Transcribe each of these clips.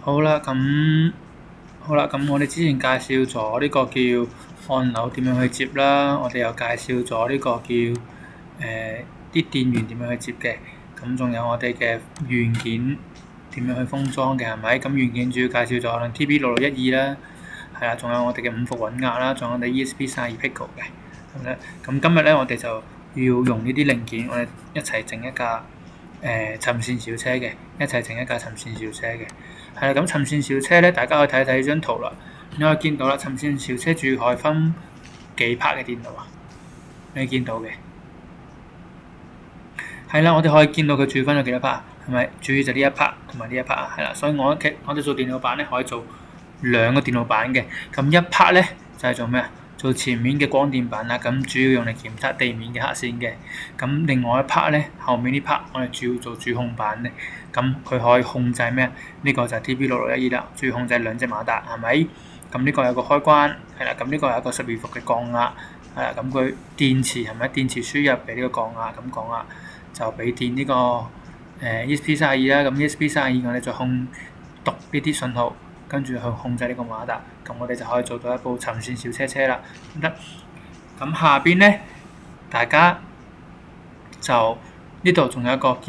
好啦，咁我哋之前介紹咗呢個叫按鈕點樣去接啦，我哋又介紹咗呢個叫啲電源點樣去接嘅，咁仲有我哋嘅元件點樣去封裝嘅係咪？咁元件主要介紹咗可能 TB6612啦，係啦，仲有我哋嘅5伏穩壓啦，仲有我哋 ESP32 Pico 嘅，咁咧，咁今日咧我哋就要用呢啲零件，我哋一齊整一架沉線小車嘅，沉線小車嘅。係啦，咁沉線小車咧，大家可以睇睇呢張圖啦。你可以見到啦，沉線小車主要可以分幾 part 嘅電路啊？你見到嘅係啦，我哋可以見到佢主要分咗幾多 part，係咪？主要就呢一 part 同埋呢一 part 啊，係啦。所以我哋做電腦板咧，可以做兩個電腦板嘅。咁一 part 咧就係做咩啊？做前面嘅光電板啦，咁主要用嚟檢測地面嘅黑線嘅。咁另外一 part 咧，後面呢 part 我哋主要做主控板咧，咁佢可以控制咩？呢個就係 TB6612啦，主要控制兩隻馬達係咪？咁呢個有個開關係啦，咁呢個有一個12伏嘅降壓係啦，咁佢電池係咪？電池輸入俾呢個降壓，咁降壓就俾電呢個ESP32啦，咁 ESP32我哋就讀呢啲信號。跟住去控制呢個馬達，咁我哋就可以做到一部沉線小車啦，得。咁下邊咧，大家就呢度仲有一個叫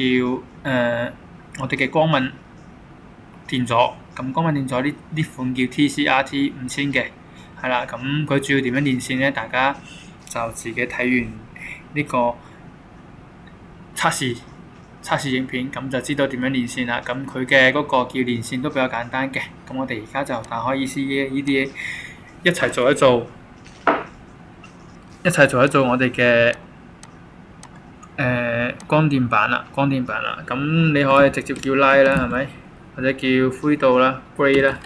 我哋嘅光敏電阻，咁光敏電阻呢款叫 TCRT5000嘅，係啦，咁佢主要點樣連線咧？大家就自己睇完呢個測試影片，咁就知道點樣連線啦。咁佢嘅嗰個叫連線都比較簡單嘅。咁我哋而家就打開 EDA 一齊做一做我哋嘅光電板啦。咁你可以直接叫 Light 啦，係咪？或者叫灰度啦、Grey 啦、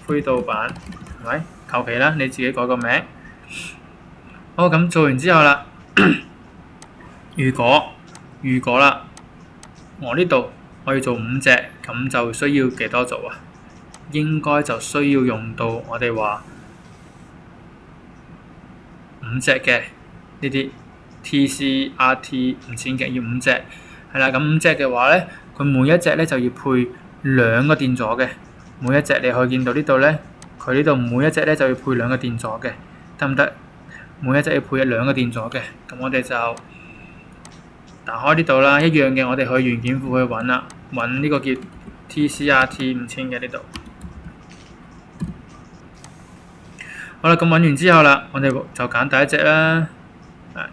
灰度板，係咪？求其啦，你自己改個名。好，咁做完之後啦。如果啦，我呢度我要做5隻，咁就需要幾多做啊？應該就需要用到我哋話5隻嘅呢啲 TCRT5000嘅，要5隻係啦。咁5隻嘅話咧，佢每一隻咧就要配2個電阻嘅。每一隻你可以見到呢度咧，佢呢度每一隻咧就要配2個電阻嘅，得唔得？每一隻要配2個電阻嘅，咁我哋就打開呢度啦，一樣嘅，我哋去元件庫去揾啦，揾呢個叫 TCRT5000嘅呢度。好啦，咁揾完之後啦，我哋就揀第一隻啦，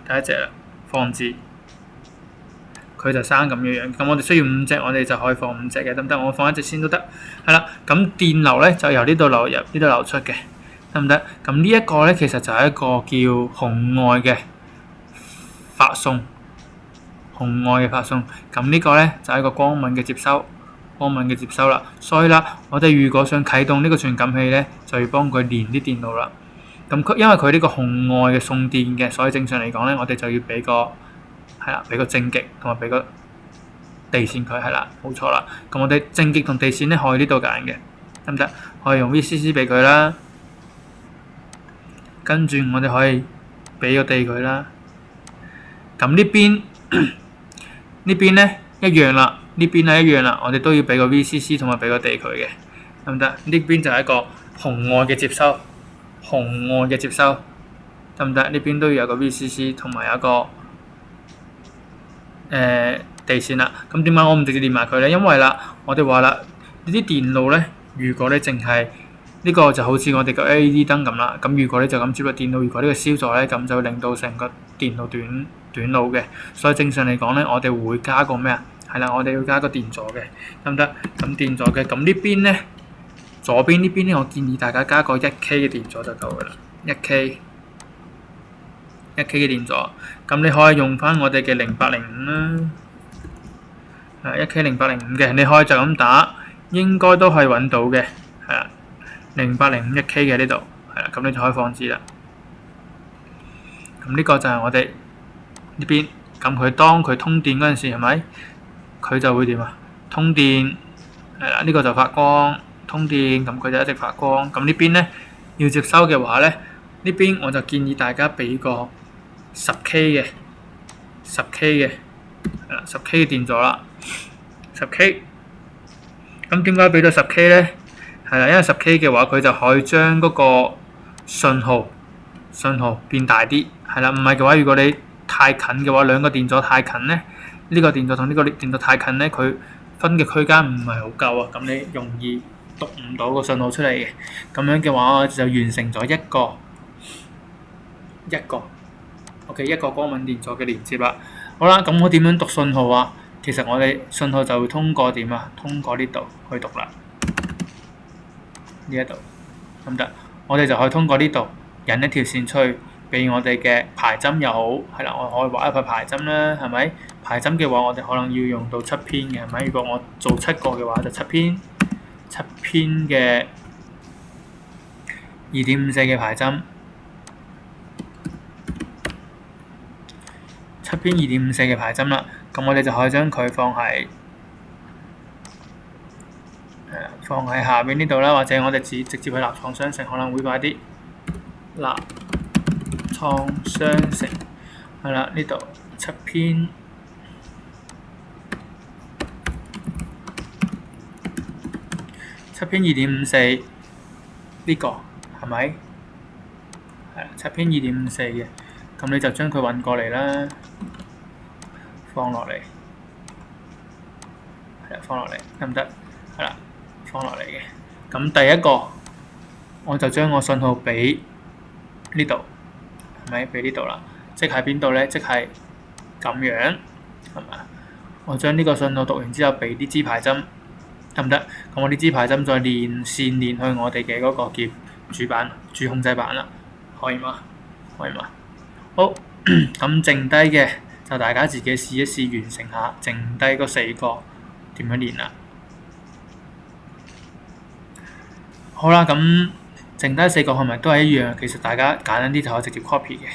第一隻啦，放置，佢就生咁樣樣。咁我哋需要5隻，我哋就可以放5隻嘅，得唔得？我放1隻先都得。係啦，咁電流咧就由呢度流入，呢度流出嘅，得唔得？咁呢一個咧其實就係一個叫紅外嘅發送。咁呢個咧就係一個光敏嘅接收啦。所以啦，我哋如果想啟動呢個傳感器咧，就要幫佢連啲電路啦。咁因為佢呢個紅外嘅送電嘅，所以正常嚟講咧，我哋就要俾個正極同埋俾個地線佢，係啦，冇錯啦。咁我哋正極同地線咧可以呢度揀嘅，得唔得？可以用 VCC 俾佢啦，跟住我哋可以俾個地佢啦。咁呢邊咧一樣啦，我哋都要俾個 VCC 同埋俾個地佢嘅，得唔得？呢邊就係一個紅外嘅接收，得唔得？呢邊都要有個 VCC 同埋有一個地線啦。咁點解我唔直接連埋佢咧？因為啦，我哋話啦，呢啲電路咧，如果你淨係呢個就好似我哋個 LED 燈咁啦。咁如果你就咁接個電路，如果呢個燒咗咧，咁就會令到成個電路短路嘅。所以正常嚟講咧，我哋會加個咩啊？係啦，我哋要加個電阻嘅，得唔得？咁電阻嘅，咁呢邊咧，左邊呢邊咧，我建議大家加個1K 嘅電阻就夠噶啦，1K 嘅電阻。咁你可以用翻我哋嘅0805啦，1K 0805嘅，你可以就咁打，應該都係揾到嘅，係啦，0805 1K 嘅呢度，係啦，咁你就可以放置啦。咁呢個就係我哋呢邊，咁當佢通電嗰陣時係咪？佢就會點啊？通電係啦，呢個就發光，通電，咁佢就一直發光。咁呢邊咧要接收嘅話咧，呢邊我就建議大家俾個10K 嘅，係啦，10K 嘅電阻啦。10K。咁點解俾到10K 咧？係啦，因為10K 嘅話，佢就可以將嗰個信號變大啲。係啦，唔係嘅話，如果你太近嘅話，兩個電阻太近咧，呢個電阻同呢個電阻太近咧，佢分嘅區間唔係好夠啊，咁你容易讀唔到個信號出嚟嘅。咁樣嘅話，我就完成咗一個一個光敏電阻嘅連接啦。好啦，咁我點樣讀信號啊？其實我哋信號就會通過點啊？通過呢度去讀啦，呢一度得唔得？我哋就可以通過呢度引一條線出去，俾我哋嘅排針又好，係啦，我可以畫一塊排針啦，係咪？排針嘅話，我哋可能要用到7篇嘅，係咪？如果我做7個嘅話，就7篇嘅2.54嘅排針，7篇2.54嘅排針啦。咁我哋就可以將佢放喺下邊呢度啦，或者我哋直接去立創商城可能會快啲。立創商城係啦，呢度7篇2.54呢個係咪？係啦，7篇2.54嘅，咁你就將佢運過嚟啦，放落嚟，係啦，放落嚟得唔得？係啦，放落嚟嘅。咁第一個我就將個信號俾呢度，係咪？俾呢度啦，即係邊度咧？即係咁樣，係咪？我將呢個信號讀完之後，俾啲支排針，得唔得？咁我啲支排針再連線連去我哋嘅嗰個叫主控制板啦，可以嗎？可以嗎？好，咁剩低嘅就大家自己試一試完成下，剩低嗰4個點樣練啦。好啦，咁剩低4個係咪都係一樣？其實大家簡單啲就可以直接 copy 嘅，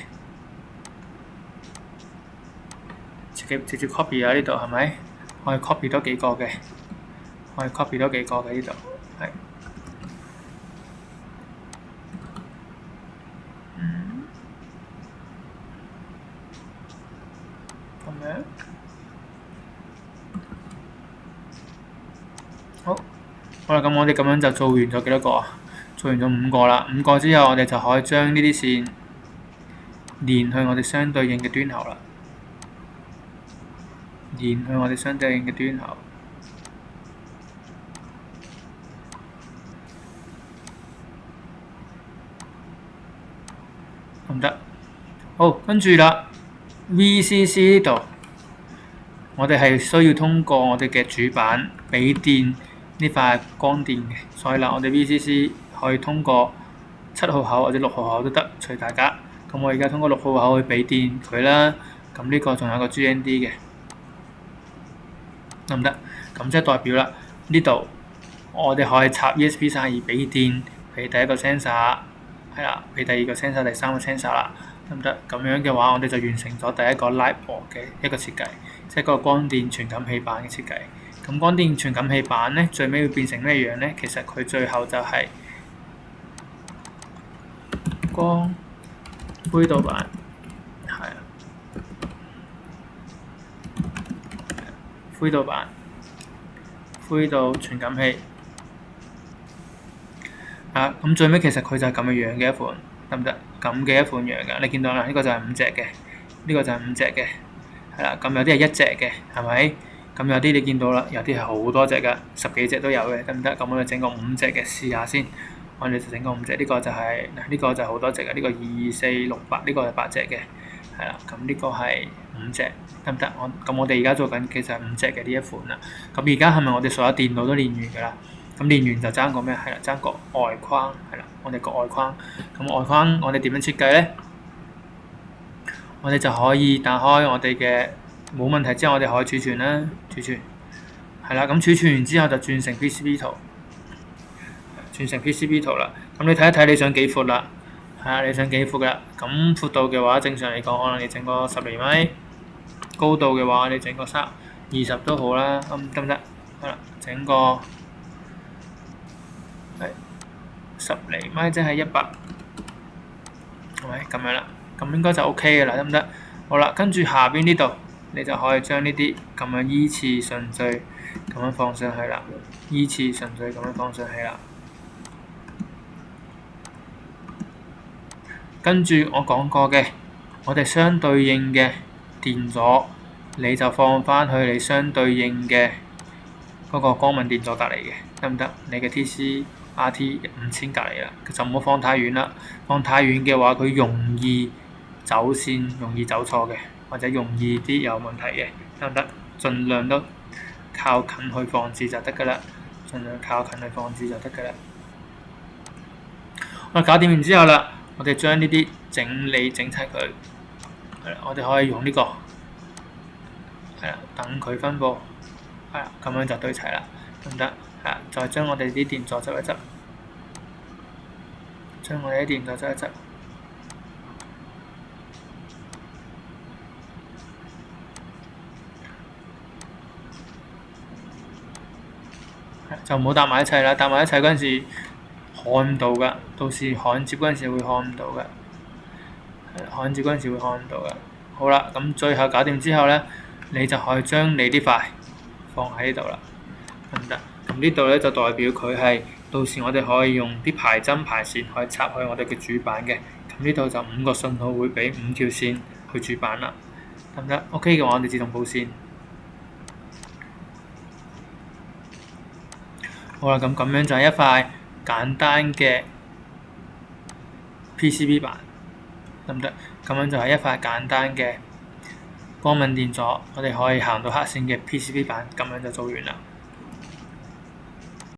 直接 copy 啊！呢度係咪？可以 copy 多幾個嘅，可以 copy 多幾個嘅呢度，係。咁樣。好啦，咁我哋咁樣就做完咗幾多個啊？做完咗5個啦，5個之後我哋就可以將呢啲線連去我哋相對應嘅端口啦，連去我哋相對應嘅端口，得唔得？好，跟住啦 ，VCC 呢度，我哋係需要通過我哋嘅主板俾電呢塊光電嘅，所以啦，我哋 VCC 可以通過7號口或者6號口都得，隨大家。咁我而家通過6號口去俾電佢啦。咁呢個仲有個 GND 嘅，得唔得？咁即係代表啦，呢度我哋可以插 ESP32俾電，俾第一個 sensor， 係啦，俾第二個 sensor， 第三個 sensor 啦，得唔得？咁樣嘅話，我哋就完成咗第一個 LiPo 嘅一個設計，即係個光電傳感器板嘅設計。咁光電傳感器板咧，最尾會變成咩樣咧？其實佢最後就係光灰導板，係啊，灰導板、灰導傳感器啊。咁最尾其實佢就係咁嘅樣嘅一款，得唔得？咁嘅一款樣㗎，你見到啦，呢個就係5隻嘅，呢個就係5隻嘅，係啦。咁有啲係1隻嘅，係咪？咁有啲你見到啦，有啲係好多隻㗎，10幾隻都有嘅，得唔得？咁我哋整個5隻嘅試下先。我哋就整個5隻，呢個就係呢個就好多隻嘅，呢個2、4、6、8，呢個係8隻嘅，係啦。咁呢個係5隻，得唔得？咁我哋而家做緊其實係5隻嘅呢一款啦。咁而家係咪我哋所有電腦都練完㗎啦？咁練完就爭個咩？係啦，爭個外框，係啦，我哋個外框。咁外框我哋點樣設計咧？我哋就可以打開我哋嘅冇問題之後，我哋可以儲存啦，儲存係啦。咁儲存完之後就轉成 PCB 圖。轉成 PCB 圖啦，咁你睇一睇你想幾闊啦，係啊，你想幾闊㗎？咁闊度嘅話，正常嚟講，可能你整個10厘米，高度嘅話，你整個20都好啦，咁得唔得？好啦，整個係10厘米，即係100，係咪咁樣啦？咁應該就 OK 嘅啦，得唔得？好啦，跟住下邊呢度你就可以將呢啲咁樣依次順序咁樣放上去啦，依次順序咁樣放上去啦。跟住我講過嘅，我哋相對應嘅電阻，你就放翻去你相對應嘅嗰個光敏電阻隔離嘅，得唔得？你嘅 TC-RT5000隔離啦，就唔好放太遠啦。放太遠嘅話，佢容易走線，容易走錯嘅，或者容易啲有問題嘅，得唔得？盡量都靠近去放置就得㗎啦，盡量靠近去放置就得㗎啦。我搞掂完之後啦，我哋將呢啲整理整齊佢，係啦，我哋可以用呢個，係啦，等佢分佈，係啦，咁樣就對齊啦，得唔得？係啦，再將我哋啲電阻執一執，將我哋啲電阻執一執，就唔好搭埋一齊啦，搭埋一齊嗰陣時看唔到㗎，到時焊接嗰陣時會看唔到㗎，焊接嗰陣時會看唔到㗎。好啦，咁最後搞掂之後咧，你就可以將你啲塊放喺呢度啦，得唔得？咁呢度咧就代表佢係到時我哋可以用啲排針排線可以插去我哋嘅主板嘅。咁呢度就5個信號會俾5條線去主板啦，得唔得 ？OK 嘅話，我哋自動報線。好啦，咁樣就係一塊簡單嘅 PCB 板，得唔得？咁樣就係一塊簡單嘅光敏電阻，我哋可以行到黑線嘅 PCB 板，咁樣就做完啦。